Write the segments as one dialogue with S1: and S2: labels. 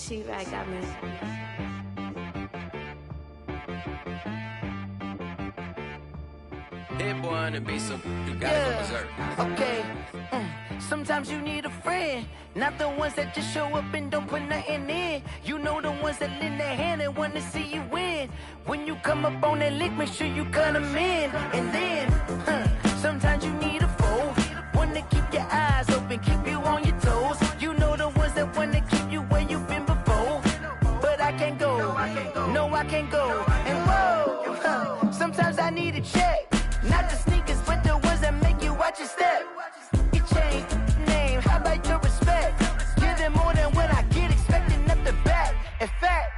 S1: She-Rag got me.
S2: Hit boy and be some, you gotta go berserk.
S3: Okay. Sometimes you need a friend, not the ones that just show up and don't put nothing in. You know the ones that lend their hand and want to see you win. When you come up on that lick, make sure you cut them in. And then, sometimes you need a foe, one to keep your eyes open, keep you on your toes. You know the ones that want to keep you where you've been before. But I can't go, no I can't go. And whoa, sometimes I need a check. Not the sneakers, but the ones that make you watch your step. You change name, how about your respect? Give them more than what I get, expecting up the back. In fact,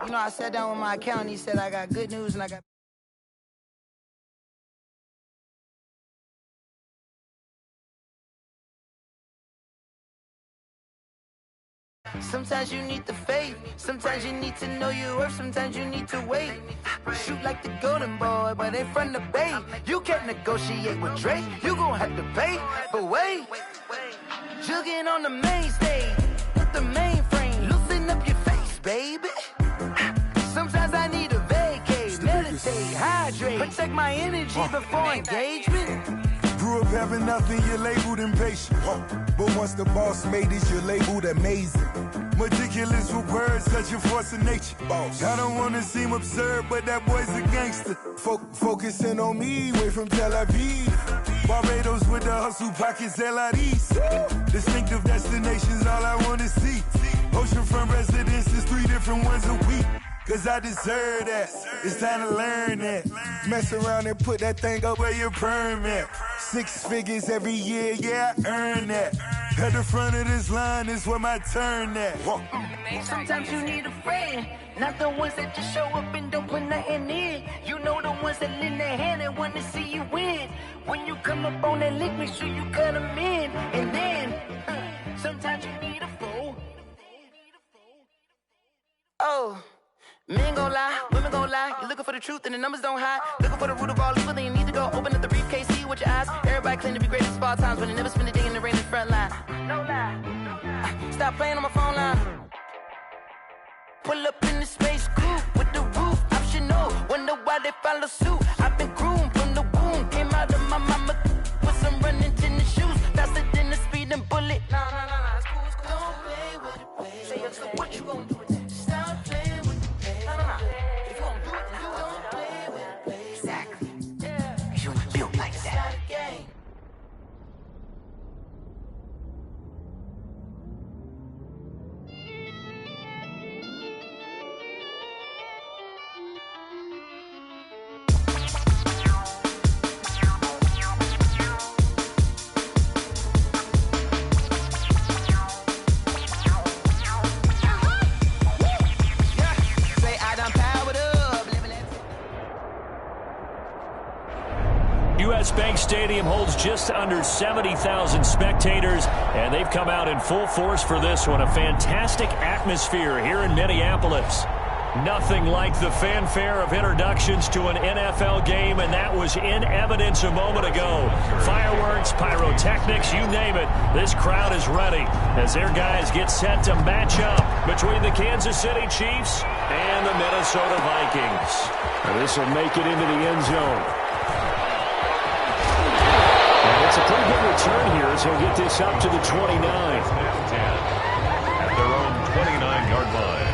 S3: you know, I sat down with my accountant, he said I got good news and I got... Sometimes you need the faith, sometimes you need to know your worth, sometimes you need to wait. Shoot like the golden boy, but ain't from the bay. You can't negotiate with Drake, you gon' have to pay. But wait, jugging on the main stage, with the mainframe, loosen up your face, baby. Sometimes I need a vacate, meditate, hydrate, protect my energy before engagement.
S4: Grew up having nothing, you're labeled impatient. But once the boss made it, you're labeled amazing. Meticulous with words, such a force of nature. I don't wanna seem absurd, but that boy's a gangster. Focusing on me, way from Tel Aviv. Barbados with the hustle pockets, LIDs. Distinctive destinations, all I wanna see. Oceanfront residences, 3 different ones a week. Cause I deserve that, it's time to learn that. Mess around and put that thing up where your permit. 6 figures every year, yeah, I earn that. At the front of this line is where my turn at.
S3: Sometimes you need a friend, not the ones that just show up and don't put nothing in. You know the ones that lend their hand and want to see you win. When you come up on that lick, make sure you cut them in. And then, sometimes you need a foe. Oh. Men gon' lie, women gon' lie. You're looking for the truth and the numbers don't hide. Looking for the root of all evil, then you need to go open up the briefcase, see with your eyes. Everybody claim to be greatest of all times, but they never spend a day in the rain in the front line. No lie. Stop playing on my phone line. Pull up in the space coupe with the roof optional. Wonder why they follow suit. I've been groomed from the womb. Came out of my mama with some running tennis shoes. Faster than the speeding bullet. Nah, it's cool, it's cool. Don't play with it, baby. Say, so what you gon' do with that? Stop playing with it. If you don't do it, then you don't play with it, baby. Exactly. Yeah. You ain't built like that.
S5: US Bank Stadium holds just under 70,000 spectators, and they've come out in full force for this one. A fantastic atmosphere here in Minneapolis. Nothing like the fanfare of introductions to an NFL game, and that was in evidence a moment ago. Fireworks, pyrotechnics, you name it. This crowd is ready as their guys get set to match up between the Kansas City Chiefs and the Minnesota Vikings. And this will make it into the end zone. It's a pretty good return here as he'll get this up to the 29.
S6: At their own 29-yard line.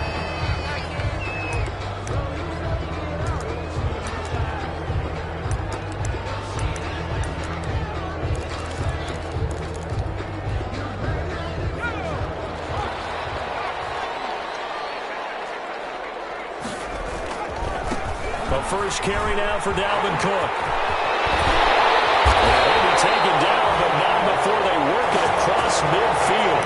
S5: The first carry now for Dalvin Cook. Taken down, but not before they work it across midfield.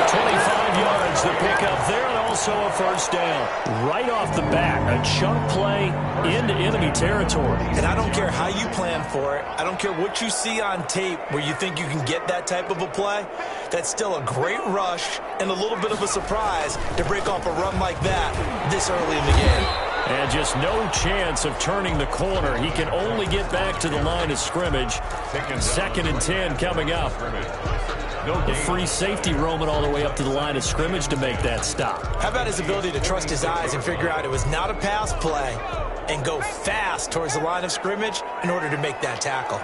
S5: 25 yards to pick up there, and also a first down. Right off the bat, a chunk play into enemy territory.
S7: And I don't care how you plan for it. I don't care what you see on tape where you think you can get that type of a play. That's still a great rush and a little bit of a surprise to break off a run like that this early in the game.
S5: And just no chance of turning the corner. He can only get back to the line of scrimmage. 2nd and 10 coming up. The free safety roaming all the way up to the line of scrimmage to make that stop.
S7: How about his ability to trust his eyes and figure out it was not a pass play and go fast towards the line of scrimmage in order to make that tackle.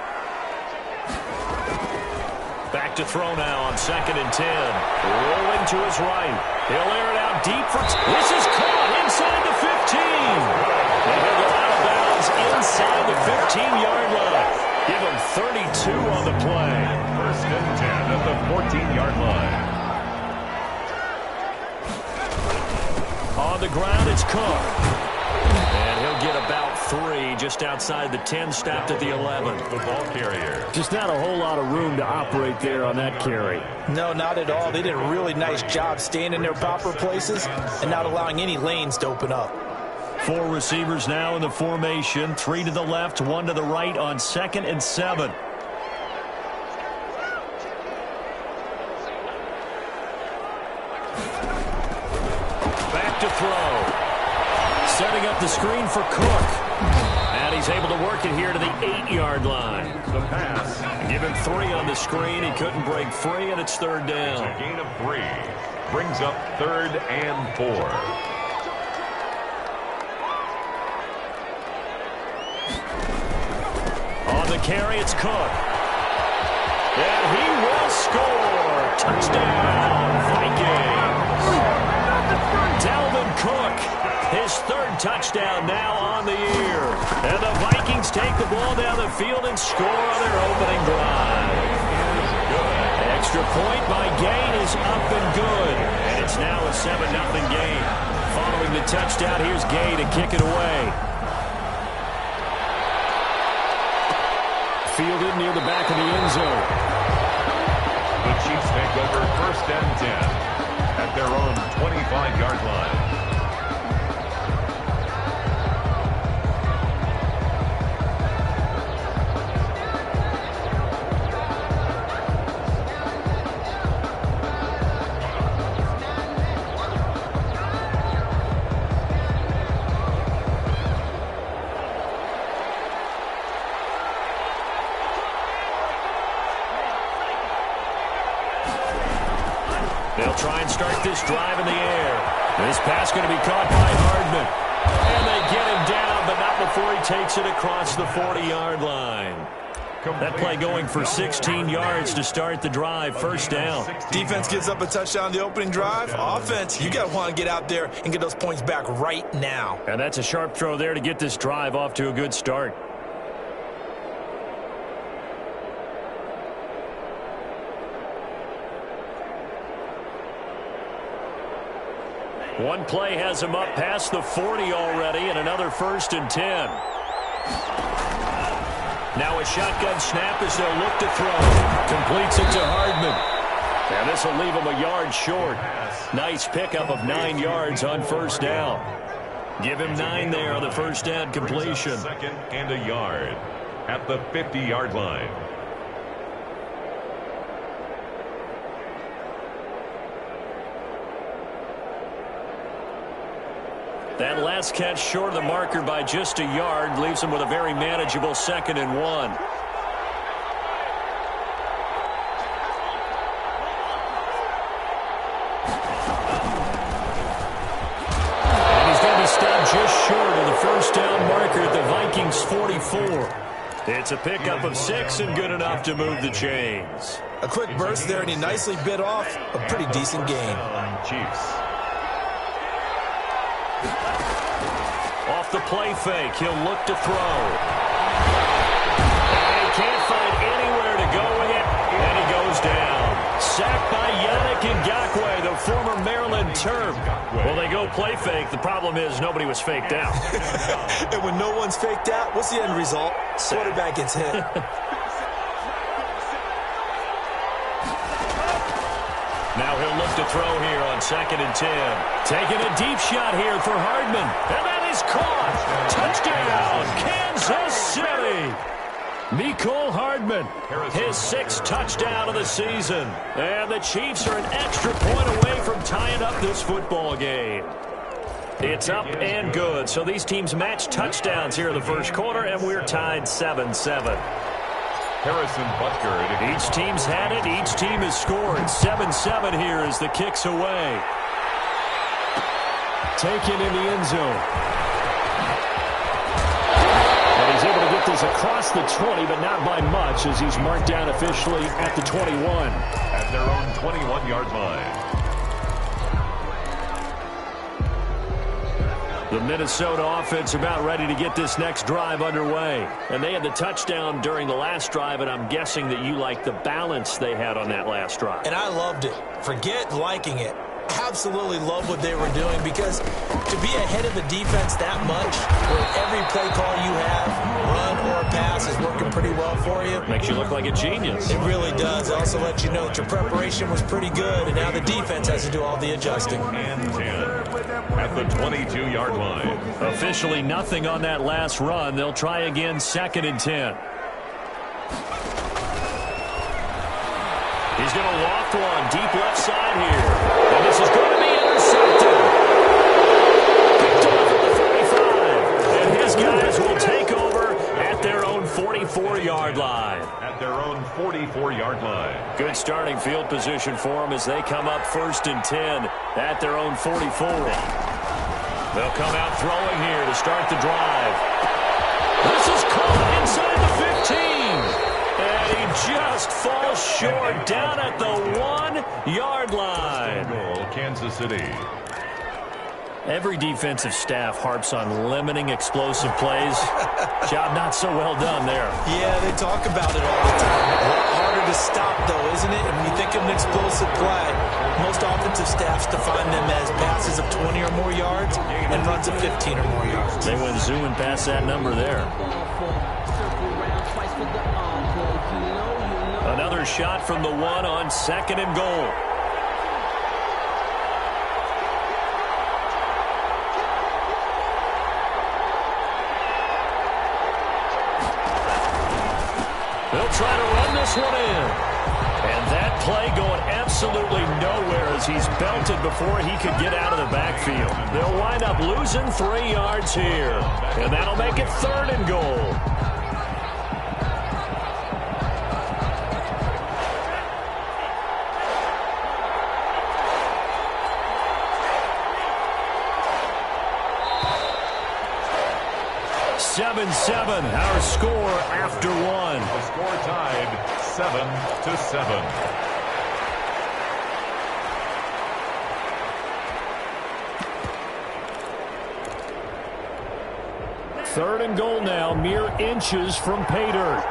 S5: Back to throw now on 2nd and 10. Rolling to his right. He'll air it out deep for... This is caught inside the 15. And he'll go out of bounds inside the 15-yard line. Give him 32 on the play.
S6: 1st and 10 at the 14-yard line.
S5: On the ground, it's Cook. And he'll get about 3 just outside the 10, stopped at the 11.
S6: The ball carrier.
S5: Just not a whole lot of room to operate there on that carry.
S7: No, not at all. They did a really nice job staying in their proper places and not allowing any lanes to open up.
S5: 4 receivers now in the formation. 3 to the left, 1 to the right on 2nd and 7. Back to throw. Setting up the screen for Cook. And he's able to work it here to the 8-yard line.
S6: The pass.
S5: Give him 3 on the screen. He couldn't break free, and it's 3rd down.
S6: A gain of 3. Brings up 3rd and 4.
S5: On the carry, it's Cook. And he will score. Touchdown, Vikings. Dalvin Cook, his 3rd touchdown now on the year. And the Vikings take the ball down the field and score on their opening drive. Extra point by Gain is up and good. And it's now a 7-0 game. Following the touchdown, here's Gay to kick it away. Fielded near the back of the end zone.
S6: The Chiefs take over 1st and 10 at their own 25-yard line.
S5: They'll try and start this drive in the air. This pass going to be caught by Hardman. And they get him down, but not before he takes it across the 40-yard line. That play going for 16 yards to start the drive. 1st down.
S7: Defense gives up a touchdown on the opening drive. Offense, you got to want to get out there and get those points back right now.
S5: And that's a sharp throw there to get this drive off to a good start. One play has him up past the 40 already, and another 1st and 10. Now a shotgun snap as they'll look to throw. Completes it to Hardman. And this will leave him a yard short. Nice pickup of 9 yards on 1st down. Give him 9 there on the 1st down completion.
S6: 2nd and a yard at the 50-yard line.
S5: That last catch short of the marker by just a yard leaves him with a very manageable 2nd and 1. And he's going to be stopped just short of the 1st down marker at the Vikings 44. It's a pickup of 6 and good enough to move the chains.
S7: A quick burst there, and he nicely bit off a pretty decent gain.
S6: Chiefs.
S5: Off the play fake, he'll look to throw. And he can't find anywhere to go with it, and he goes down. Sacked by Yannick Ngakoue, the former Maryland Terp. Well, they go play fake. The problem is nobody was faked out.
S7: And when no one's faked out, what's the end result? Quarterback gets hit.
S5: Now he'll look to throw here on 2nd and 10. Taking a deep shot here for Hardman. And that is caught. Touchdown, Kansas City. Mecole Hardman, his 6th touchdown of the season. And the Chiefs are an extra point away from tying up this football game. It's up and good. So these teams match touchdowns here in the 1st quarter, and we're tied 7-7.
S6: Harrison Butker.
S5: Each team's had it. Each team has scored. 7-7 here as the kick's away. Taken in the end zone. And he's able to get this across the 20, but not by much as he's marked down officially at the 21.
S6: At their own 21-yard line.
S5: The Minnesota offense about ready to get this next drive underway. And they had the touchdown during the last drive, and I'm guessing that you like the balance they had on that last drive.
S7: And I loved it. Forget liking it. Absolutely love what they were doing, because to be ahead of the defense that much, where every play call you have, run or pass, is working pretty well for you.
S5: Makes you look like a genius.
S7: It really does. Also let you know that your preparation was pretty good, and now the defense has to do all the adjusting.
S6: And 10 at the 22-yard line.
S5: Officially nothing on that last run. They'll try again, 2nd and 10. He's going to loft one deep left side here. And this is going to be intercepted. Picked off at the 45. And his guys will take over at their own 44-yard line.
S6: At their own 44-yard line.
S5: Good starting field position for them as they come up 1st and 10 at their own 44. They'll come out throwing here to start the drive. This is caught inside the 15. And he just falls short down at the 1-yard line.
S6: Goal, Kansas City.
S5: Every defensive staff harps on limiting explosive plays. Job not so well done there.
S7: Yeah, they talk about it all the time. A lot harder to stop, though, isn't it? And when you think of an explosive play, most offensive staffs define them as passes of 20 or more yards and runs of 15 or more yards.
S5: They went zooming past that number there. Another shot from the 1 on 2nd and goal. They'll try to run this one in. And that play going absolutely nowhere as he's belted before he could get out of the backfield. They'll wind up losing 3 yards here. And that'll make it 3rd and goal. Our score after 1.
S6: The score tied 7-7.
S5: Third and goal now, mere inches from pay dirt.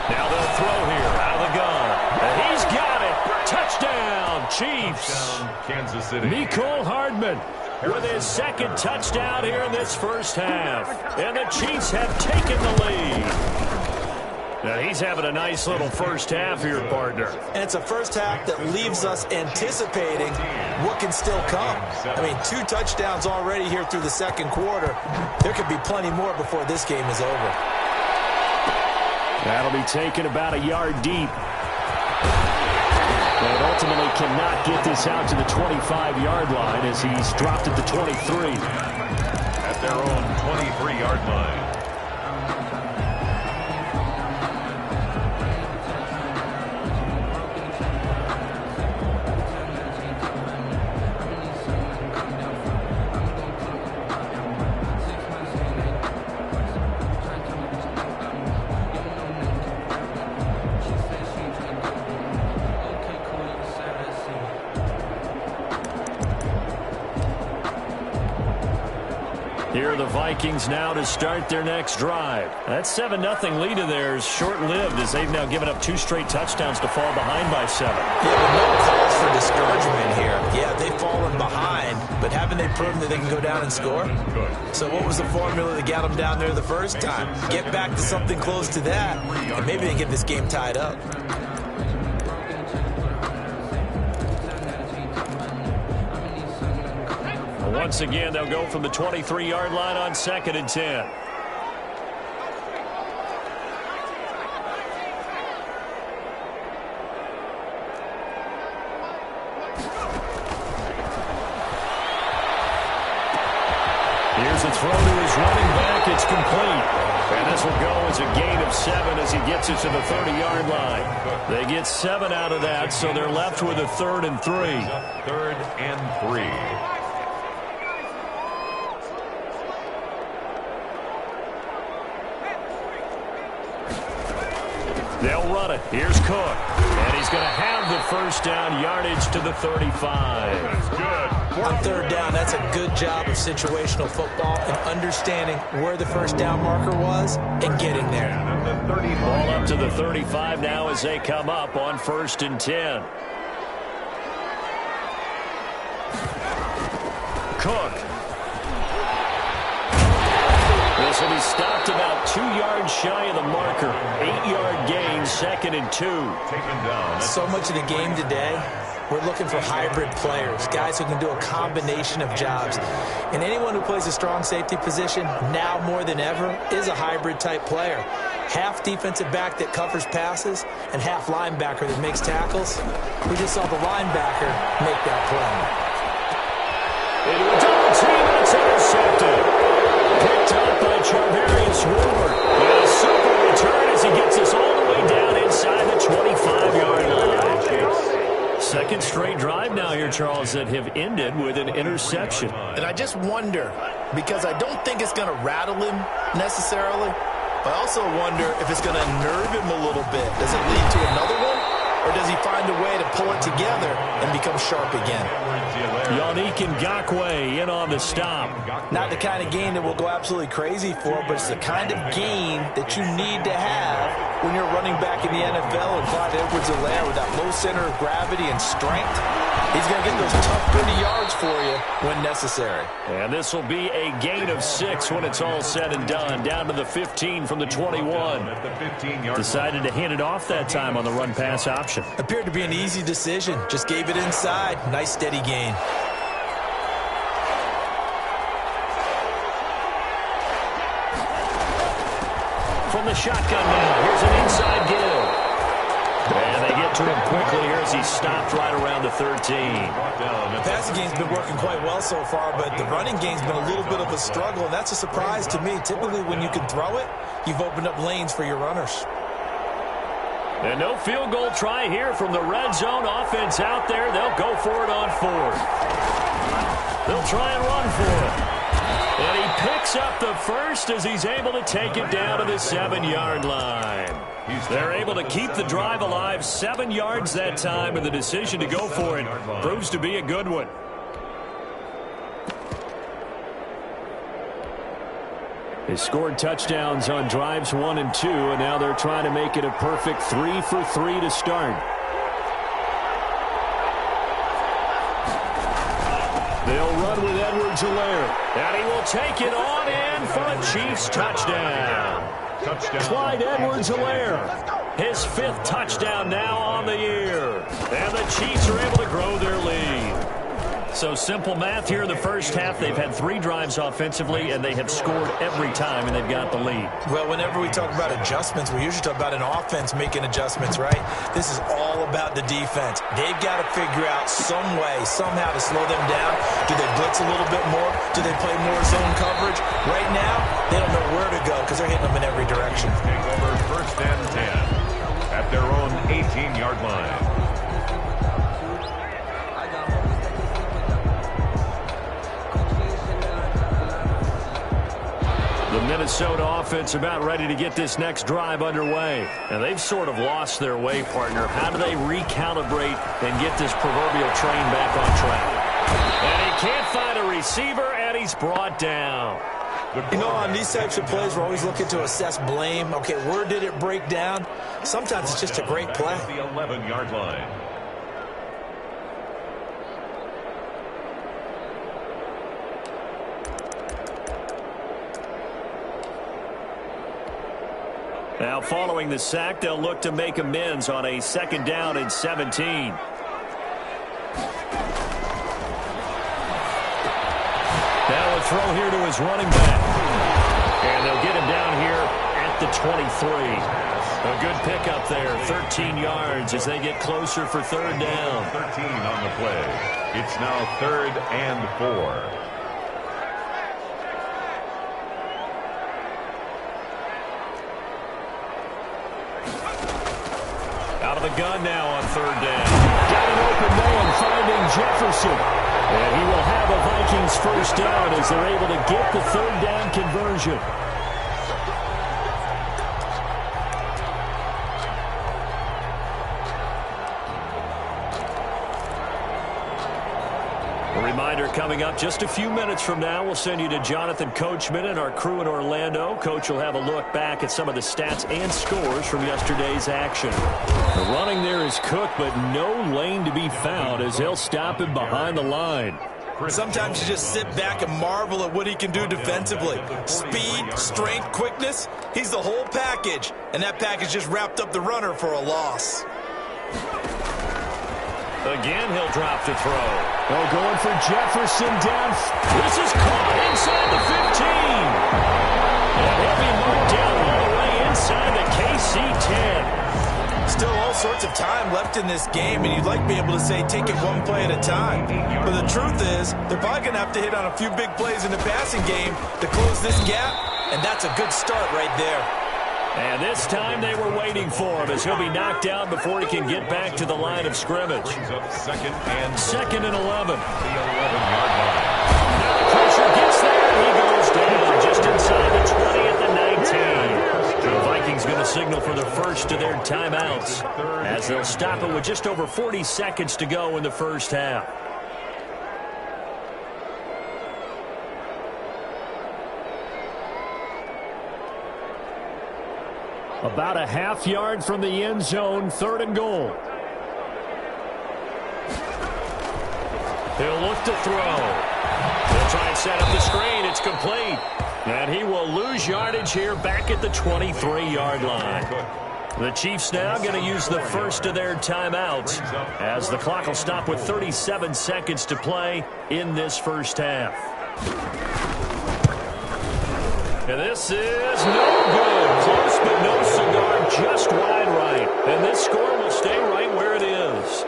S5: Now they'll throw here out of the gun. And he's got it. Touchdown, Chiefs.
S6: Kansas City.
S5: Mecole Hardman with his 2nd touchdown here in this first half. And the Chiefs have taken the lead. Now he's having a nice little first half here, partner.
S7: And it's a first half that leaves us anticipating what can still come. I mean, 2 touchdowns already here through the 2nd quarter. There could be plenty more before this game is over.
S5: That'll be taken about a yard deep. But ultimately cannot get this out to the 25-yard line as he's dropped at the 23.
S6: At their own 23-yard line.
S5: Here are the Vikings now to start their next drive. That 7-0 lead of theirs short-lived as they've now given up 2 straight touchdowns to fall behind by 7.
S7: Yeah, but no cause for discouragement here. Yeah, they've fallen behind, but haven't they proven that they can go down and score? So what was the formula that got them down there the first time? Get back to something close to that, and maybe they get this game tied up.
S5: Once again, they'll go from the 23-yard line on 2nd and 10. Here's a throw to his running back. It's complete. And this will go as a gain of 7 as he gets it to the 30-yard line. They get 7 out of that, so they're left with a 3rd and 3.
S6: 3rd and 3.
S5: They'll run it. Here's Cook. And he's going to have the first down yardage to the 35.
S6: That's good.
S7: On 3rd down, that's a good job of situational football and understanding where the first down marker was and getting there.
S5: Ball up to the 35 now as they come up on 1st and 10. Cook. This will be stopped about 2 yards shy of the marker. 8-yard gain, 2nd and 2.
S6: Taken down.
S7: So much of the game today, we're looking for hybrid players, guys who can do a combination of jobs. And anyone who plays a strong safety position, now more than ever, is a hybrid type player. Half defensive back that covers passes and half linebacker that makes tackles. We just saw the linebacker make that play.
S5: Into a double team, and it's intercepted. Picked up by Charvarius Ward. And a super return as he gets us all the way down inside the 25-yard line. Second straight drive now here, Charles, that have ended with an interception.
S7: And I just wonder, because I don't think it's going to rattle him necessarily, but I also wonder if it's going to nerve him a little bit. Does it lead to another one? Or does he find a way to pull it together and become sharp again?
S5: Yannick Ngakoue in on the stop.
S7: Not the kind of gain that we'll go absolutely crazy for, but it's the kind of gain that you need to have when you're running back in the NFL. And Clyde Edwards-Helaire with that low center of gravity and strength, he's going to get those tough 30 yards for you when necessary.
S5: And this will be a gain of 6 when it's all said and done. Down to the 15 from the 21. Decided to hand it off that time on the run-pass option.
S7: Appeared to be an easy decision. Just gave it inside. Nice steady gain.
S5: From the shotgun now, here's an inside give. And they get to him quickly here as he's stopped right around the 13.
S7: The passing game's been working quite well so far, but the running game's been a little bit of a struggle, and that's a surprise to me. Typically, when you can throw it, you've opened up lanes for your runners.
S5: And no field goal try here from the red zone. Offense out there. They'll go for it on 4th. They'll try and run for it. And he picks up the first as he's able to take it down to the 7-yard line. They're able to keep the drive alive. 7 yards that time, and the decision to go for it proves to be a good one. They scored touchdowns on drives 1 and 2, and now they're trying to make it a perfect 3 for 3 to start. They'll run with Edwards-Helaire, and he will take it on in for a Chiefs touchdown. Clyde Edwards-Helaire, his 5th touchdown now on the year, and the Chiefs are able to grow their lead. So simple math here in the first half. They've had 3 drives offensively, and they have scored every time, and they've got the lead.
S7: Well, whenever we talk about adjustments, we usually talk about an offense making adjustments, right? This is all about the defense. They've got to figure out some way, somehow to slow them down. Do they blitz a little bit more? Do they play more zone coverage? Right now, they don't know where to go because they're hitting them in every direction.
S6: Take over 1st and 10 at their own 18-yard line.
S5: The Minnesota offense about ready to get this next drive underway. And they've sort of lost their way, partner. How do they recalibrate and get this proverbial train back on track? And he can't find a receiver, and he's brought down.
S7: You know, on these types of plays, we're always looking to assess blame. Okay, where did it break down? Sometimes it's just a great play.
S6: The 11-yard line.
S5: Now, following the sack, they'll look to make amends on a 2nd down and 17. Now a throw here to his running back. And they'll get him down here at the 23. A good pickup there, 13 yards as they get closer for 3rd down.
S6: 13 on the play. It's now 3rd and 4.
S5: of the gun now on third down. Got an open man finding Jefferson. And he will have a Vikings first down as they're able to get the third down conversion. A reminder coming up just a few minutes from now, we'll send you to Jonathan Coachman and our crew in Orlando. Coach will have a look back at some of the stats and scores from yesterday's action. The running there is Cook, but no lane to be found as he'll stop him behind the line.
S7: Sometimes you just sit back and marvel at what he can do defensively. Speed, strength, quickness, he's the whole package. And that package just wrapped up the runner for a loss.
S5: Again, he'll drop to throw. Oh, going for Jefferson down. This is caught inside the 15. And he'll be marked down all the way inside the KC 10.
S7: Still all sorts of time left in this game, and you'd like to be able to say take it one play at a time. But the truth is, they're probably going to have to hit on a few big plays in the passing game to close this gap, and that's a good start right there.
S5: And this time they were waiting for him as he'll be knocked out before he can get back to the line of scrimmage. Second and 11.
S6: The 11-yard line.
S5: Now the pressure gets there. He goes down just inside the 20 at the 19. The Vikings going to signal for the first of their timeouts as they'll stop it with just over 40 seconds to go in the first half. About a half yard from the end zone, third and goal. He'll look to throw. He'll try and set up the screen. It's complete. And he will lose yardage here back at the 23-yard line. The Chiefs now going to use the first of their timeouts as the clock will stop with 37 seconds to play in this first half. And this is no good. Close, but no cigar, just wide right. And this score will stay right where it is.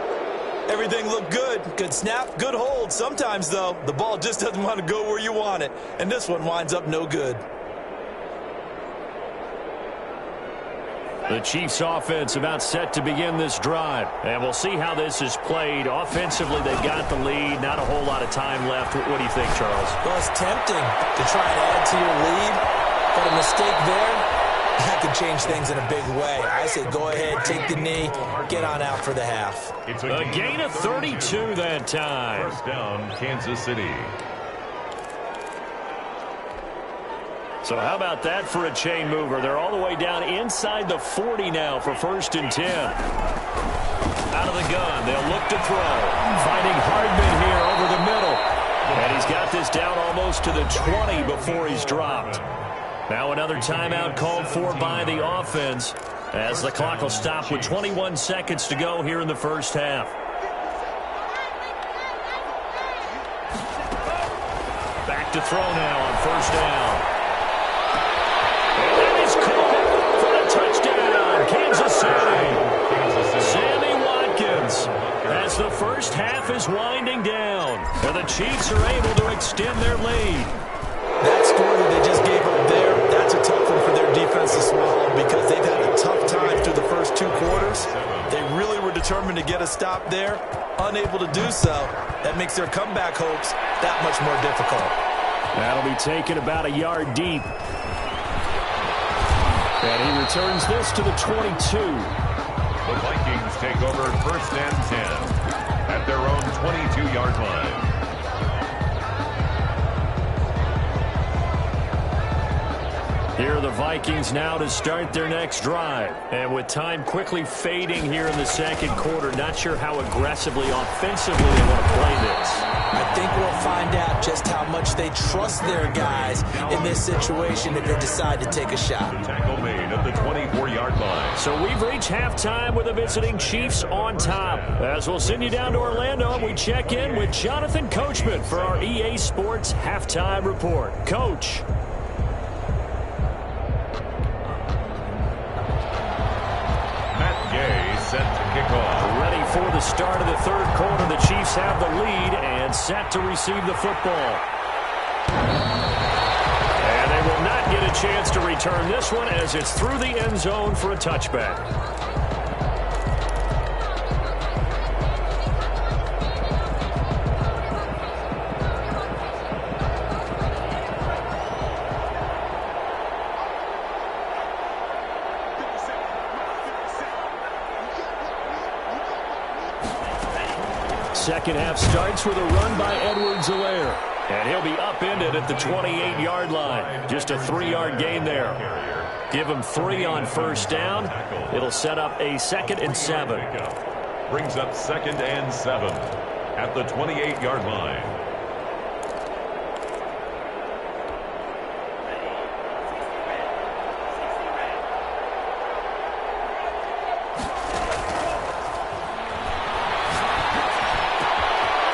S7: Everything looked good. Good snap, good hold. Sometimes, though, the ball just doesn't want to go where you want it. And this one winds up no good.
S5: The Chiefs offense about set to begin this drive. And we'll see how this is played. Offensively, they've got the lead. Not a whole lot of time left. What do you think, Charles?
S7: Well, it's tempting to try and add to your lead. But a mistake there, that could change things in a big way. I say go ahead, take the knee, get on out for the half.
S6: It's
S5: a gain of 32 that time.
S6: First down, Kansas City.
S5: So how about that for a chain mover? They're all the way down inside the 40 now for first and 10. Out of the gun, they'll look to throw. Finding Hardman here over the middle. And he's got this down almost to the 20 before he's dropped. Now another timeout called for by the offense as the clock will stop with 21 seconds to go here in the first half. Back to throw now on first down. And that is caught for a touchdown, Kansas City. Sammy Watkins as the first half is winding down. And the Chiefs are able to extend their lead.
S7: That story that they just gave up there, that's a tough one for their defense to swallow because they've had a tough time through the first two quarters. They really were determined to get a stop there, unable to do so. That makes their comeback hopes that much more difficult.
S5: That'll be taken about a yard deep. And he returns this to the 22.
S6: The Vikings take over first and 10 at their own 22-yard line.
S5: Here are the Vikings now to start their next drive. And with time quickly fading here in the second quarter, not sure how aggressively, offensively they want to play this.
S7: I think we'll find out just how much they trust their guys in this situation if they decide to take a shot.
S6: Tackle made at the 24-yard line.
S5: So we've reached halftime with the visiting Chiefs on top. As we'll send you down to Orlando, we check in with Jonathan Coachman for our EA Sports Halftime Report. Coach.
S6: Set to kick off.
S5: Ready for the start of the third quarter. The Chiefs have the lead and set to receive the football. And they will not get a chance to return this one as it's through the end zone for a touchback. second half starts with a run by Edwards-Helaire. And he'll be upended at the 28-yard line. Just a 3-yard gain there. Give him 3 on first down. It'll set up a 2nd and 7.
S6: Brings up 2nd and 7 at the 28-yard line.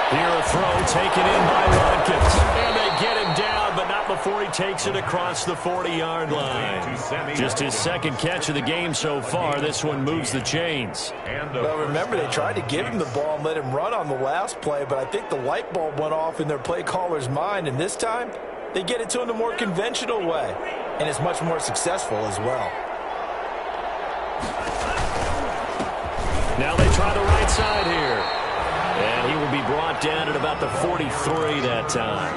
S5: Here a throw taken in by Watkins. And they get him down, but not before he takes it across the 40-yard line. Just his 2nd catch of the game so far. This one moves the chains.
S7: Well, remember, they tried to give him the ball and let him run on the last play, but I think the light bulb went off in their play caller's mind, and this time they get it to him the more conventional way, and it's much more successful as well.
S5: Now they try the right side here. And he will be brought down at about the 43 that time.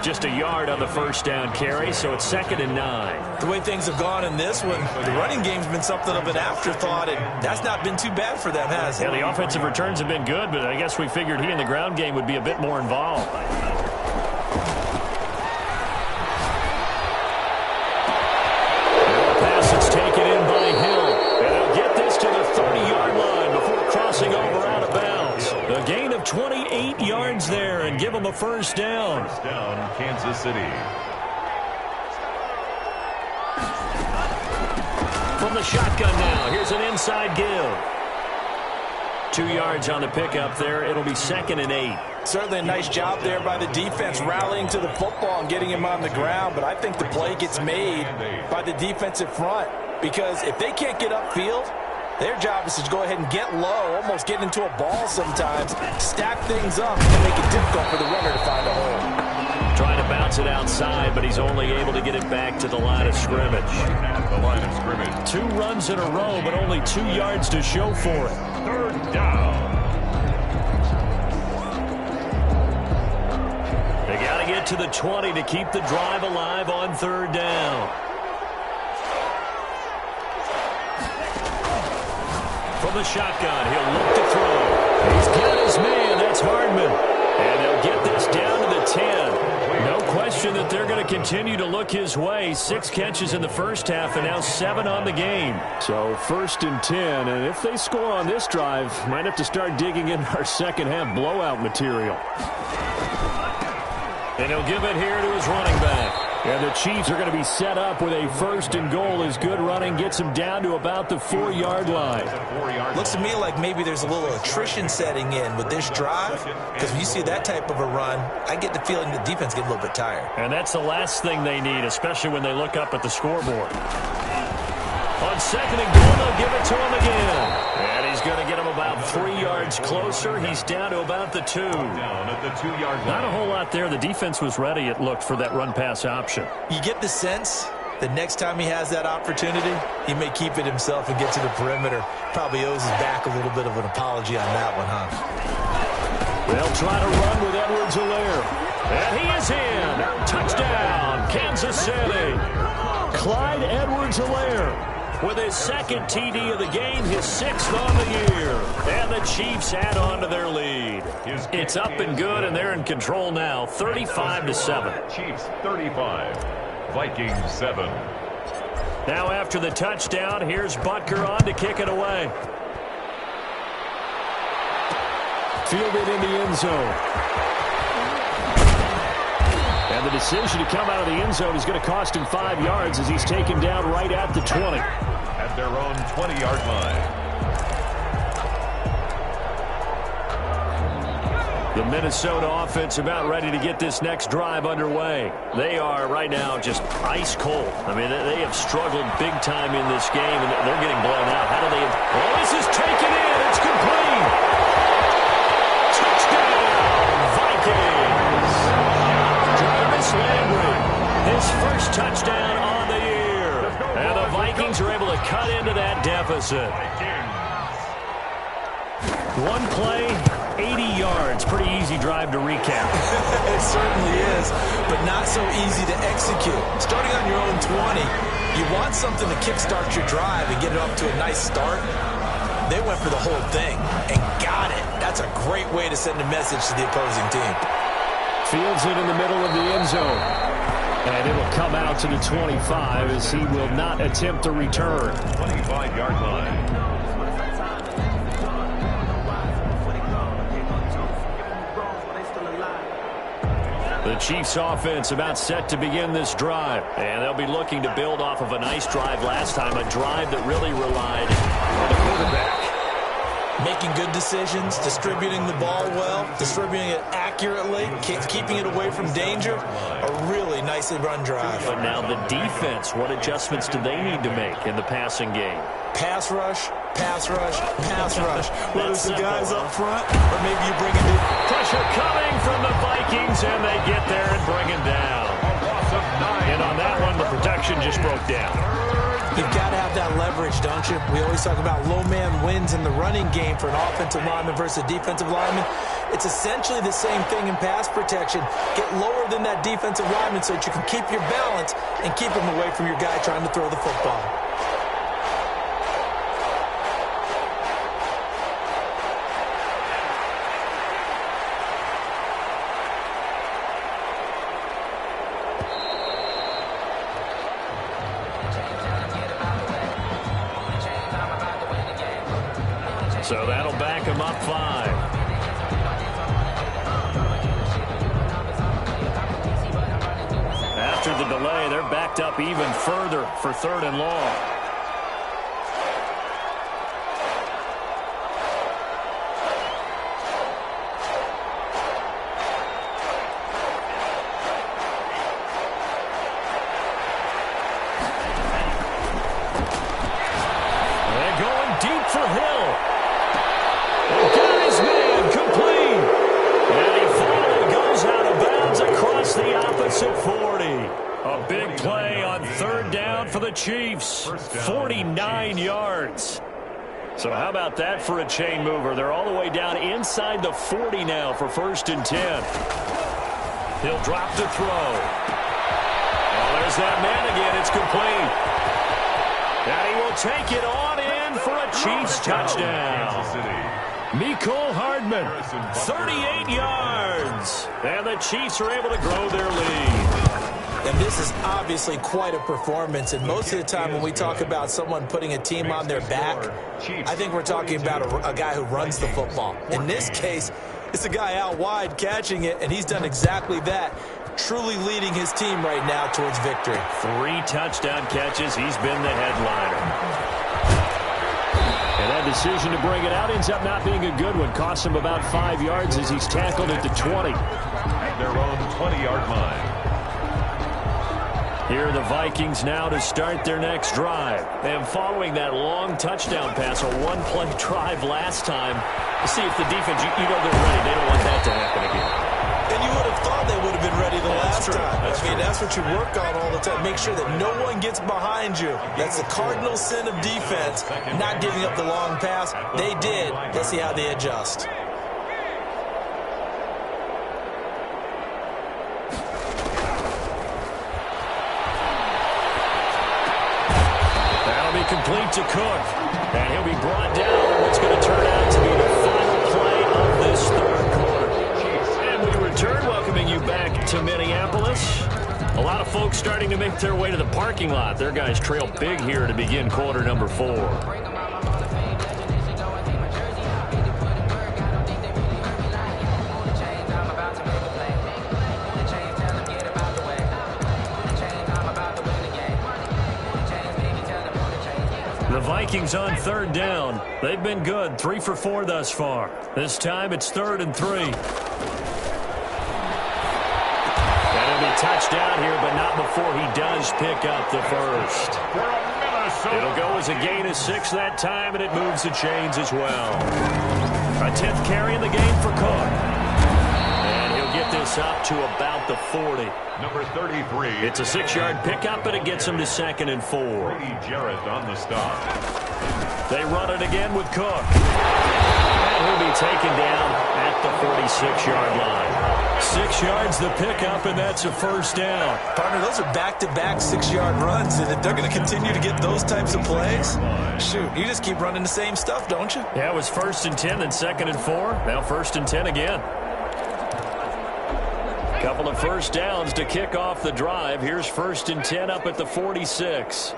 S5: Just a yard on the first down carry, so it's 2nd and 9.
S7: The way things have gone in this one, the running game's been something of an afterthought, and that's not been too bad for them, has it?
S5: Yeah, the offensive returns have been good, but I guess we figured he in the ground game would be a bit more involved. The pass is taken in by Hill, and they'll get this to the 30-yard line before crossing over out of bounds. A gain of 28 yards there and give them a first down.
S6: First down, Kansas City.
S5: From the shotgun now, here's an inside give. 2 yards on the pickup there. It'll be 2nd and 8.
S7: Certainly a nice job there by the defense rallying to the football and getting him on the ground, but I think the play gets made by the defensive front because if they can't get upfield, their job is to go ahead and get low, almost get into a ball sometimes, stack things up, and make it difficult for the runner to find a hole.
S5: Trying to bounce it outside, but he's only able to get it back to the line of scrimmage.
S6: At the line of scrimmage.
S5: 2 runs in a row, but only 2 yards to show for it.
S6: 3rd down.
S5: They got to get to the 20 to keep the drive alive on 3rd down. From the shotgun, he'll look to throw. He's got his man. That's Hardman. And they'll get this down to the 10. No question that they're going to continue to look his way. 6 catches in the first half and now 7 on the game. So 1st and 10. And if they score on this drive, might have to start digging in our second half blowout material. And he'll give it here to his running back. And the Chiefs are going to be set up with a 1st and goal as good running gets them down to about the 4-yard line.
S7: Looks to me like maybe there's a little attrition setting in with this drive, because when you see that type of a run, I get the feeling the defense gets a little bit tired.
S5: And that's the last thing they need, especially when they look up at the scoreboard. On 2nd and goal, they'll give it to him again. And he's going to get him about 3 yards closer. He's down to about the 2.
S6: Down at the 2-yard line.
S5: Not a whole lot there. The defense was ready, it looked, for that run-pass option.
S7: You get the sense that next time he has that opportunity, he may keep it himself and get to the perimeter. Probably owes his back a little bit of an apology on that one, huh?
S5: They'll try to run with Edwards-Helaire. And he is in. Touchdown, Kansas City. Clyde Edwards-Helaire with his 2nd TD of the game, his 6th on the year. And the Chiefs add on to their lead. It's up and good, and they're in control now, 35-7.
S6: Chiefs 35, Vikings 7.
S5: Now after the touchdown, here's Butker on to kick it away. Fielded in the end zone. And the decision to come out of the end zone is going to cost him 5 yards as he's taken down right at the 20.
S6: At their own 20-yard line.
S5: The Minnesota offense about ready to get this next drive underway. They are right now just ice cold. I mean, they have struggled big time in this game, and they're getting blown out. How do they... Oh, this is taken in. It's complete. Touchdown, Vikings. Jarvis Landry, his first touchdown on the year. And the Vikings are able to cut into that deficit. One play, 80 yards. Pretty easy drive to recap.
S7: It certainly is, but not so easy to execute. Starting on your own 20, you want something to kickstart your drive and get it up to a nice start. They went for the whole thing and got it. That's a great way to send a message to the opposing team.
S5: Fields it in the middle of the end zone. And it'll come out to the 25 as he will not attempt to return.
S6: 25-yard line.
S5: The Chiefs offense about set to begin this drive. And they'll be looking to build off of a nice drive last time, a drive that really relied on the quarterback.
S7: Making good decisions, distributing the ball well, distributing it accurately, keeping it away from danger. A really nicely run drive.
S5: But now the defense, what adjustments do they need to make in the passing game?
S7: Pass rush, pass rush, pass rush. Whether it's the guys up front or maybe you bring it in.
S5: Pressure coming from the Vikings, and they get there and bring him down. And on that one, the protection just broke down.
S7: You've got to have that leverage, don't you? We always talk about low man wins in the running game for an offensive lineman versus a defensive lineman. It's essentially the same thing in pass protection. Get lower than that defensive lineman so that you can keep your balance and keep him away from your guy trying to throw the football.
S5: So that'll back him up 5. After the delay, they're backed up even further for 3rd and long. They're going deep for Hill. Got his man complete. And he finally goes out of bounds across the opposite 40. A big play on 3rd down for the Chiefs. 49 yards. So how about that for a chain mover? They're all the way down inside the 40 now for 1st and 10. He'll drop to throw. Well, there's that man again. It's complete. And he will take it on in for a Chiefs touchdown. Mecole Hardman, 38 yards. And the Chiefs are able to grow their lead.
S7: And this is obviously quite a performance. And most of the time when we talk about someone putting a team on their back, I think we're talking about a guy who runs the football. In this case, it's a guy out wide catching it, and he's done exactly that, truly leading his team right now towards victory.
S5: 3 touchdown catches. He's been the headliner. And that decision to bring it out ends up not being a good one. Costs him about 5 yards as he's tackled at the 20.
S6: At their own 20-yard line.
S5: Here are the Vikings now to start their next drive. And following that long touchdown pass, a one-play drive last time, to see if the defense, you know they're ready. They don't want that to happen again.
S7: And you would have thought they would have been ready the last time. That's what you work on all the time. Make sure that no one gets behind you. That's the cardinal sin of defense, not giving up the long pass. They did. Let's see how they adjust.
S5: That'll be complete to Cook. And he'll be brought down in what's going to turn out to be the final play of this 3rd quarter. And we return, welcoming you back to Minneapolis. A lot of folks starting to make their way to the parking lot. Their guys trail big here to begin quarter number 4. The Vikings on 3rd down. They've been good, 3 for 4 thus far. This time it's 3rd and 3. And he'll be touched down here, but not before he does pick up the first. It'll go as a gain of 6 that time, and it moves the chains as well. A 10th carry in the game for Cook. And he'll get this up to about the 40.
S6: Number 33.
S5: It's a 6-yard pickup, but it gets him to 2nd and 4.
S6: Brady Jarrett on the stop.
S5: They run it again with Cook. And he'll be taken down at the 46-yard line. 6 yards the pickup, and that's a first down.
S7: Partner, those are back-to-back 6-yard runs, and if they're going to continue to get those types of plays, shoot, you just keep running the same stuff, don't you?
S5: Yeah, it was 1st and 10, then 2nd and 4. Now 1st and 10 again. Couple of first downs to kick off the drive. Here's 1st and 10 up at the 46.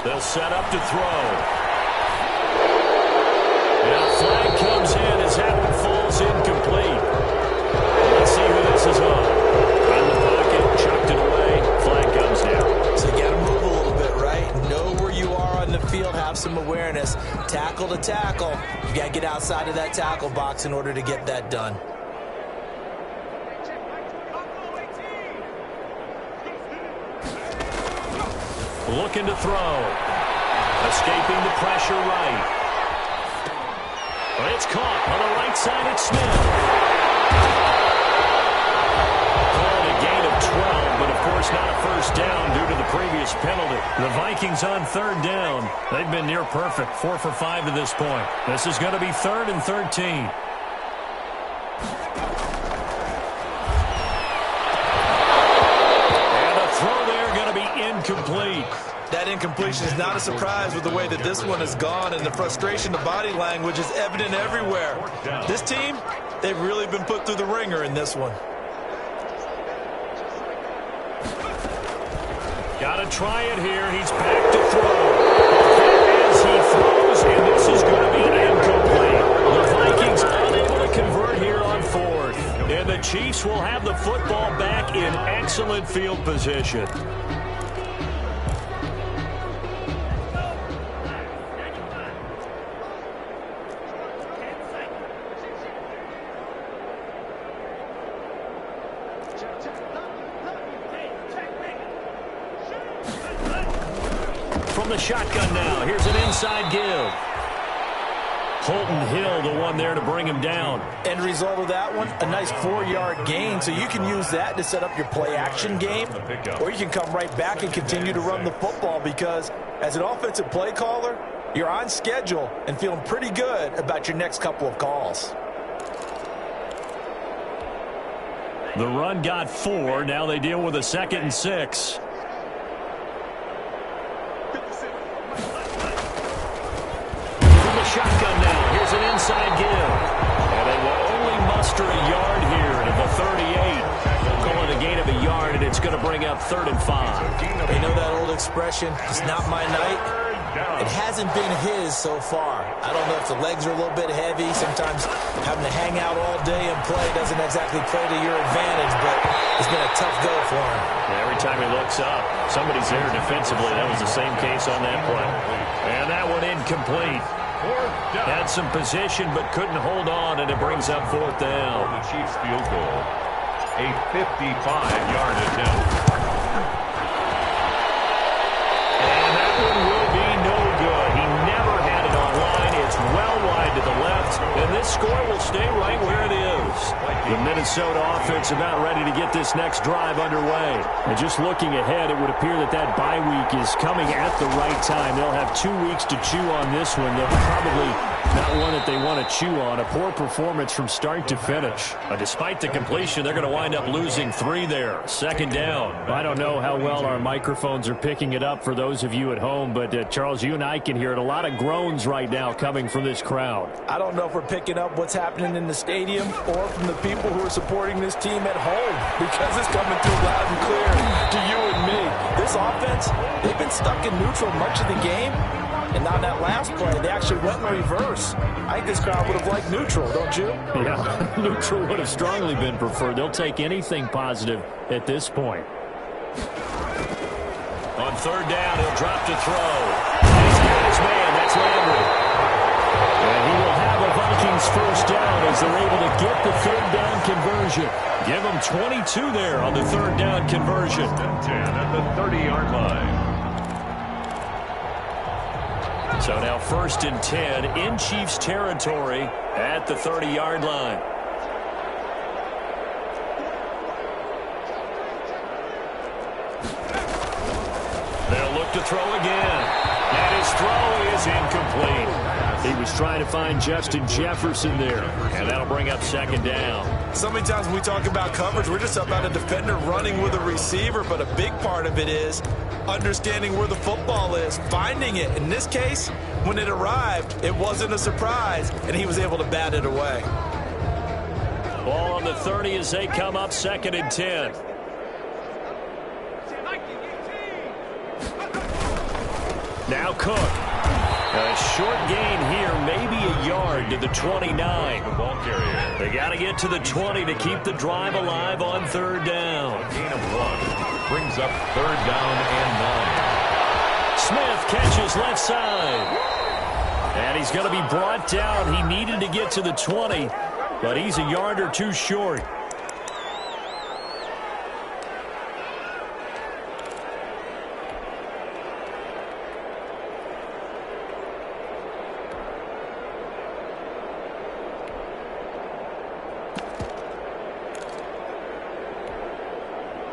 S5: They'll set up to throw. And a flag comes in as that one falls incomplete. Let's see who this is on. In the pocket, chucked it away, flag comes down.
S7: So you got to move a little bit, right? Know where you are on the field, have some awareness. Tackle to tackle. You got to get outside of that tackle box in order to get that done.
S5: Looking to throw. Escaping the pressure right. It's caught on the right side. It's Smith. Calling a gain of 12, but of course not a first down due to the previous penalty. The Vikings on 3rd down. They've been near perfect, 4 for 5 to this point. This is going to be 3rd and 13. Incomplete.
S7: That incompletion is not a surprise with the way that this one has gone, and the frustration, the body language is evident everywhere. This team, they've really been put through the ringer in this one.
S5: Got to try it here. He's back to throw. As he throws, and this is going to be incomplete. The Vikings unable to convert here on 4th. And the Chiefs will have the football back in excellent field position. From the shotgun now, here's an inside give. Holton Hill, the one there to bring him down.
S7: End result of that one, a nice 4-yard gain, so you can use that to set up your play-action game, or you can come right back and continue to run the football because as an offensive play caller, you're on schedule and feeling pretty good about your next couple of calls.
S5: The run got 4. Now they deal with a 2nd and 6. Shotgun now. Here's an inside give. And they will only muster a yard here to the 38. Calling a gain of a yard, and it's going to bring up 3rd and 5.
S7: You know that old expression, it's not my night? It hasn't been his so far. I don't know if the legs are a little bit heavy. Sometimes having to hang out all day and play doesn't exactly play to your advantage, but it's been a tough go for him.
S5: Yeah, every time he looks up, somebody's there defensively. That was the same case on that play. And that one incomplete. Had some position but couldn't hold on, and it brings up 4th down.
S6: The Chiefs field goal, a 55-yard attempt.
S5: And that one will be no good. He never had it online. It's well wide to the left, and this score will stay right where it is. The Minnesota offense about ready to get this next drive underway. And just looking ahead, it would appear that that bye week is coming at the right time. They'll have 2 weeks to chew on this one. They'll probably not one that they want to chew on. A poor performance from start to finish. Despite the completion, they're going to wind up losing 3 there. 2nd down. I don't know how well our microphones are picking it up for those of you at home, but Charles, you and I can hear it. A lot of groans right now coming from this crowd.
S7: I don't know if we're picking up what's happening in the stadium or from the people who are supporting this team at home, because it's coming through loud and clear to you and me. This offense, they've been stuck in neutral much of the game, and on that last play, they actually went in reverse. I think this crowd would have liked neutral, don't you?
S5: Yeah, neutral would have strongly been preferred. They'll take anything positive at this point. On 3rd down, he'll drop to throw. And he's got his man. That's Landry. And he will have a Vikings first down as they're able to get the 3rd down conversion. Give them 22 there on the 3rd down conversion.
S6: 10 at the 30-yard line.
S5: So now 1st and 10 in Chiefs territory at the 30-yard line. They'll look to throw again. And his throw is incomplete. He was trying to find Justin Jefferson there, and that'll bring up second down.
S7: So many times when we talk about coverage, we're just about a defender running with a receiver, but a big part of it is understanding where the football is, finding it. In this case, when it arrived, it wasn't a surprise, and he was able to bat it away.
S5: Ball on the 30 as they come up, 2nd and 10. Now Cook. A short gain here, maybe a yard to the 29.
S6: The ball carrier.
S5: They got to get to the 20 to keep the drive alive on 3rd down.
S6: Gain of 1 brings up 3rd down and 9.
S5: Smith catches left side. And he's going to be brought down. He needed to get to the 20, but he's a yard or two short.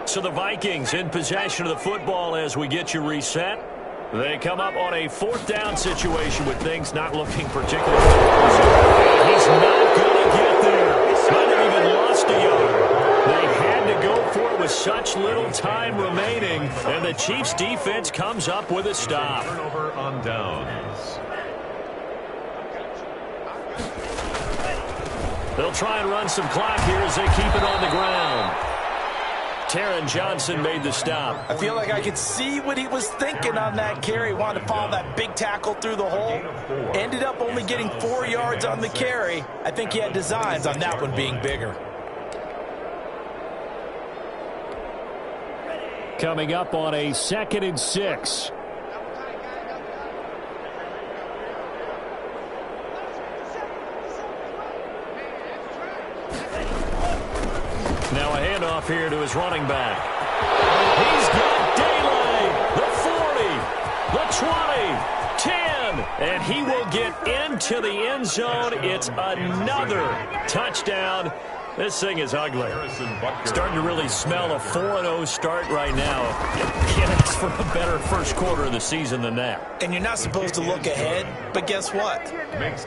S5: So the Vikings in possession of the football as we get you reset. They come up on a 4th down situation with things not looking particularly good. He's not going to get there. Might have even lost a yard. They had to go for it with such little time remaining, and the Chiefs defense comes up with a stop.
S6: Turnover on downs.
S5: They'll try and run some clock here as they keep it on the ground. Taron Johnson made the stop.
S7: I feel like I could see what he was thinking on that carry. Wanted to follow that big tackle through the hole. Ended up only getting 4 yards on the carry. I think he had designs on that one being bigger.
S5: Coming up on a 2nd and 6. Now a handoff here to his running back. He's got daylight. The 40, the 20, 10, and he will get into the end zone. It's another touchdown. This thing is ugly. Starting to really smell a 4-0 start right now. Can't ask for a better first quarter of the season than that.
S7: And you're not supposed to look ahead, but guess what?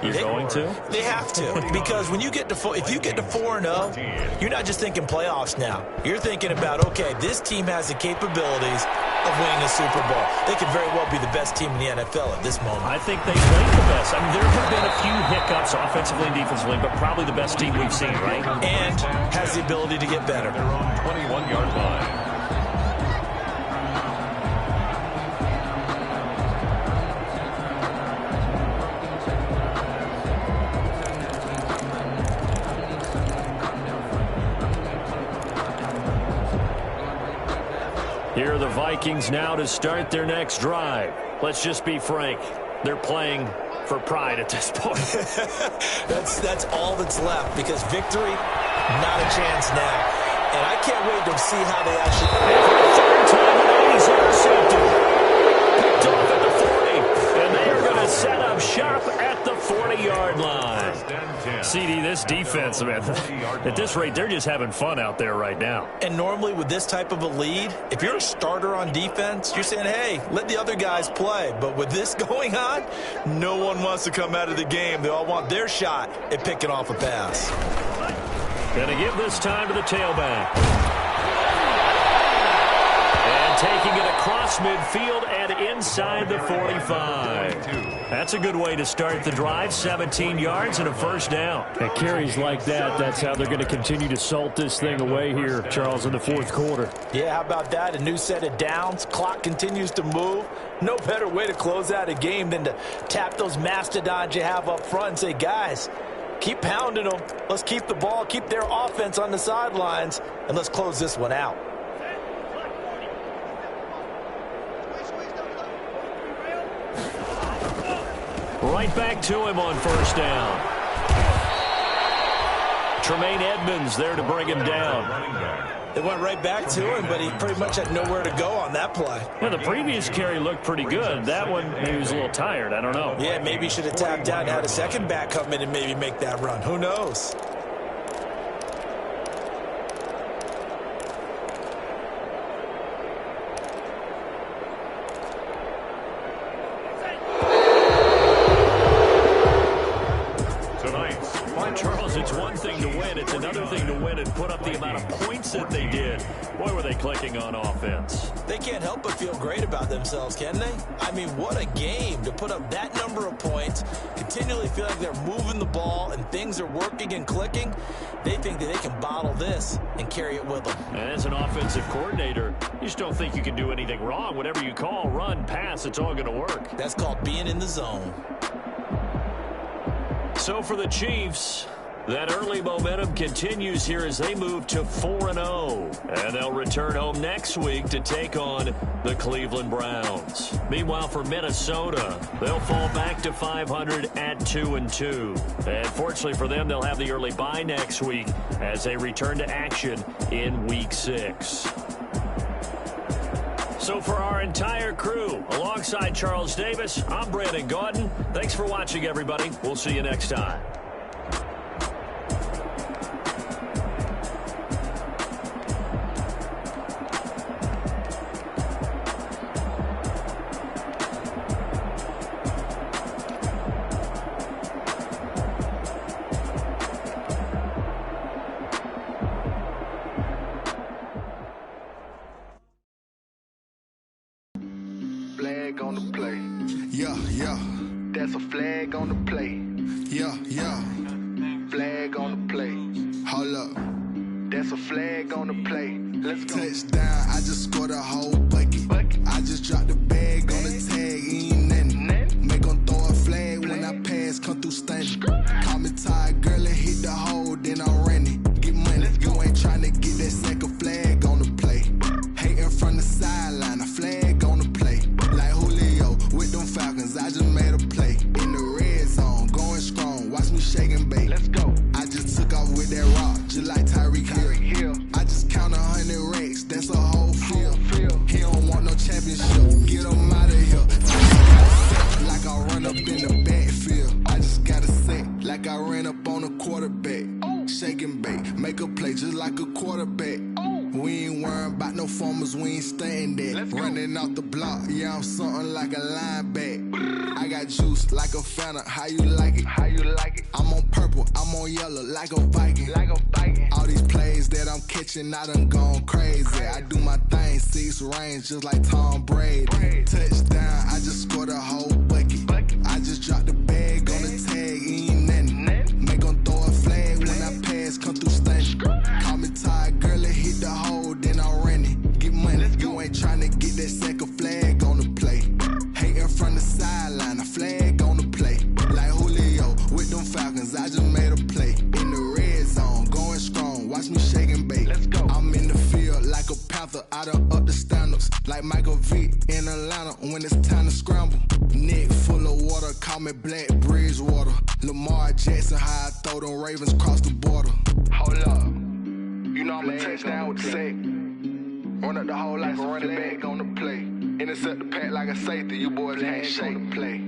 S5: You're going to?
S7: They have to, because when you get to if you get to 4-0, you're not just thinking playoffs now. You're thinking about, okay, this team has the capabilities of winning a Super Bowl. They could very well be the best team in the NFL at this moment.
S5: I think they played the best. I mean, there have been a few hiccups offensively and defensively, but probably the best team we've seen, right?
S7: And has the ability to get better.
S6: Their own 21-yard line.
S5: Here are the Vikings now to start their next drive. Let's just be frank. They're playing for pride at this point.
S7: That's all that's left, because victory, not a chance now. And I can't wait to see how they actually...
S5: Third time he's intercepted. Picked off at the 40. And they are going to set up shop at the 40-yard line. CD, this defense, man, at this rate, they're just having fun out there right now.
S7: And normally with this type of a lead, if you're a starter on defense, you're saying, hey, let the other guys play. But with this going on, no one wants to come out of the game. They all want their shot at picking off a pass.
S5: Going to give this time to the tailback. And taking it across midfield and inside the 45. That's a good way to start the drive. 17 yards and a first down. And carries like that, that's how they're going to continue to salt this thing away here, Charles, in the fourth quarter.
S7: Yeah, how about that? A new set of downs. Clock continues to move. No better way to close out a game than to tap those mastodons you have up front and say, guys, keep pounding them. Let's keep the ball, keep their offense on the sidelines, and let's close this one out.
S5: Right back to him on first down. Tremaine Edmonds there to bring him down.
S7: They went right back to him, but he pretty much had nowhere to go on that play.
S5: Well, the previous carry looked pretty good. That one, maybe he was a little tired. I don't know.
S7: Yeah, maybe he should have tapped out and had a second back come in and maybe make that run. Who knows?
S5: they clicking on offense?
S7: They can't help but feel great about themselves, can they? I mean, what a game to put up that number of points, continually feel like they're moving the ball and things are working and clicking. They think that they can bottle this and carry it with them.
S5: And as an offensive coordinator, you just don't think you can do anything wrong. Whatever you call, run, pass, it's all going to work.
S7: That's called being in the zone.
S5: So for the Chiefs, that early momentum continues here as they move to 4-0. And they'll return home next week to take on the Cleveland Browns. Meanwhile, for Minnesota, they'll fall back to 500 at 2-2. And fortunately for them, they'll have the early bye next week as they return to action in Week 6. So for our entire crew, alongside Charles Davis, I'm Brandon Gaudin. Thanks for watching, everybody. We'll see you next time.
S1: Flag on the play.
S4: Yeah, yeah,
S1: That's a flag on the play.
S4: yeah, yeah.
S1: Flag on the play.
S4: Hold up.
S1: That's a flag on the play. Let's go.
S4: Touchdown, I just scored a whole bucket. I just dropped the bag on the tag, ain't nothing. Make 'em throw a flag when I pass, come through stunning. Call me tired, girl, and hit the hole, then I'm running. Get money, you ain't trying to get that second flag on the play. Hating from the sideline, a flag on the play. Like Julio with them Falcons, I just made a play. In the red zone, going strong, watch me shake and bake.
S1: Let's go.
S4: I just took off with that rock, just like Tyreek Hill. I just count 100 racks, that's a whole field. He don't want no championship, get him out of here. Like I run up in the backfield, I just gotta say, like I ran up on a quarterback. Shake and bake, make a play just like a quarterback. We ain't worrying about no formers, we ain't staying there. Running off the block, yeah, I'm something like a lineback. I got juice like a Fanta, how you like it?
S1: How you like it?
S4: I'm on purple, I'm on yellow, like a Viking.
S1: Like a Viking.
S4: All these plays that I'm catching, I done gone crazy. I do my thing, 6 range, just like Tom Brady. Touchdown, I just scored a whole bucket. I just dropped the bag on the tag, ain't nothing. Make 'em throw a flag when I pass, come through stunning. Call me tired, girl, and hit the hole, then I'm running. Get money, you ain't trying to get that second flag on the play. Hating from the sideline, a flag on the play. Like Julio with them Falcons, I just made a play. In the red zone, going strong, watch me shake and bake.
S1: Let's go.
S4: I'm in the field like a Panther, I done up the standards. Like Michael Vick in Atlanta when it's time to scramble. Neck full of water, call me Black Bridgewater. Lamar Jackson, how I throw them Ravens cross the border.
S1: Hold up. You know I'm a touchdown with the sack. Run up the hole like a running back on the play. Intercept the pack like a safety. You boys handshake on the play.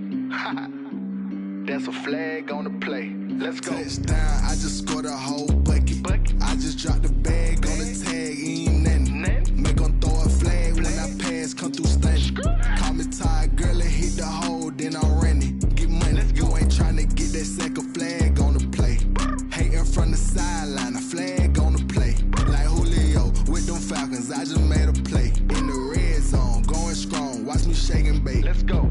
S1: That's a flag on the play. Let's go.
S4: Touchdown, I just scored a whole bucket. I just dropped the bag on the tag, ain't nothing. Make 'em throw a flag when I pass, come through stunning. Call me tired, girl, and hit the hole, then I'm running. Get money, you ain't trying to get that second flag on the play. Hating from the sideline, a flag on the play. Like Julio with them Falcons, I just made a play. In the red zone, going strong, watch me shake and bake.
S1: Let's go.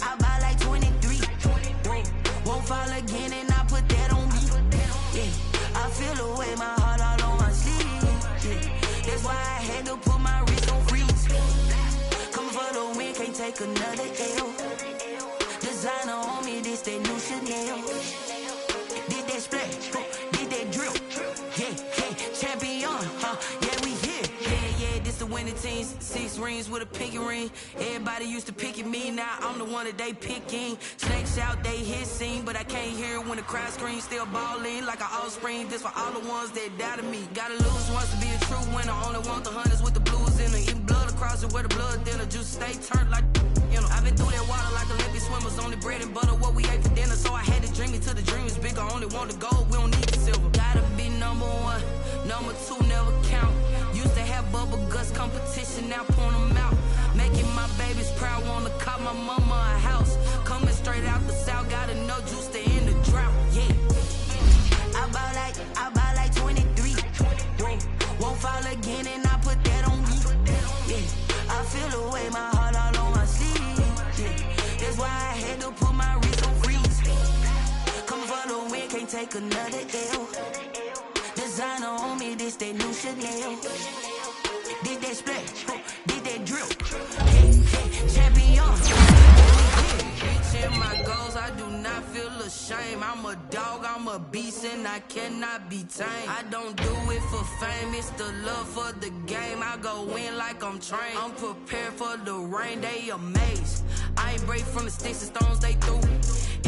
S3: I buy like 23. Won't fall again and I put that on me. Yeah, I feel away my heart all on my sleeve. Yeah, that's why I had to put my wrist on freeze. Coming for the win, can't take another L. Designer on me, this that new Chanel. Did that splash, did that drip. Yeah, champion, yeah, we here. Yeah, this the winning team. 6 rings with a pinky ring. Everybody used to picking me, now I'm the one that they picking. Snakes out, they hissing, but I can't hear when the crowd screams. Still balling like an offspring. This for all the ones that doubted me. Gotta lose once to be a true winner. Only want the hunters with the blues in them. Eating blood across it where the blood dinner. Juice stay turned like, you know. I've been through that water like Olympic swimmers. Only bread and butter, what we ate for dinner. So I had to dream it till the dream is bigger. Only want the gold, we don't need the silver. Gotta be number 1, number 2 never count.
S8: bubble guts competition, now point them out. Making my babies proud, wanna call my mama a house. Coming straight out the south, got enough juice to end the drought, yeah. I buy like 23. Whoa. Won't fall again and I put that on me. Yeah. I feel the way, my heart all on my sleeve. Yeah. That's why I had to put my wrist on freeze. Coming for the win, can't take another L. Designer on me, this that new Chanel. Did that splash, did that drill. Yeah. Champion. Reaching my goals, I do not feel ashamed. I'm a dog, I'm a beast, and I cannot be tamed. I don't do it for fame, it's the love for the game. I go in like I'm trained. I'm prepared for the rain, they amazed. I ain't break from the sticks and stones they threw.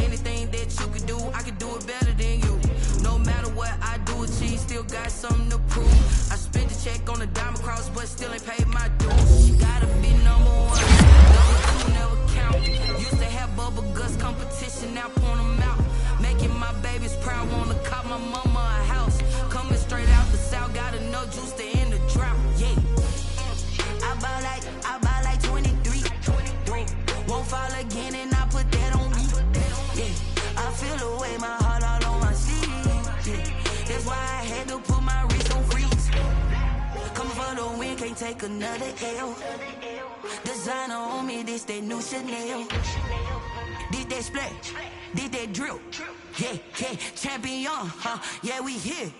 S8: Anything that you can do, I can do it better than you. No matter what I do, achieve, still got something to prove. I spent the check on the diamond cross, but still ain't paid my dues. You gotta be number one, number two never count. Used to have bubble guts competition, now point them out. Making my babies proud, wanna call my mama a house. Coming straight out the south, got enough juice to end the drought, yeah. I buy like 23. Won't fall again and I put that on me. Yeah, I feel the way, my heart all on my sleeve. Yeah, that's why I had to put my wrist on freeze. Coming for the win, can't take another L. Designer on me, this that new Chanel. Did that splash, did that drill. Yeah, champion, yeah, we here.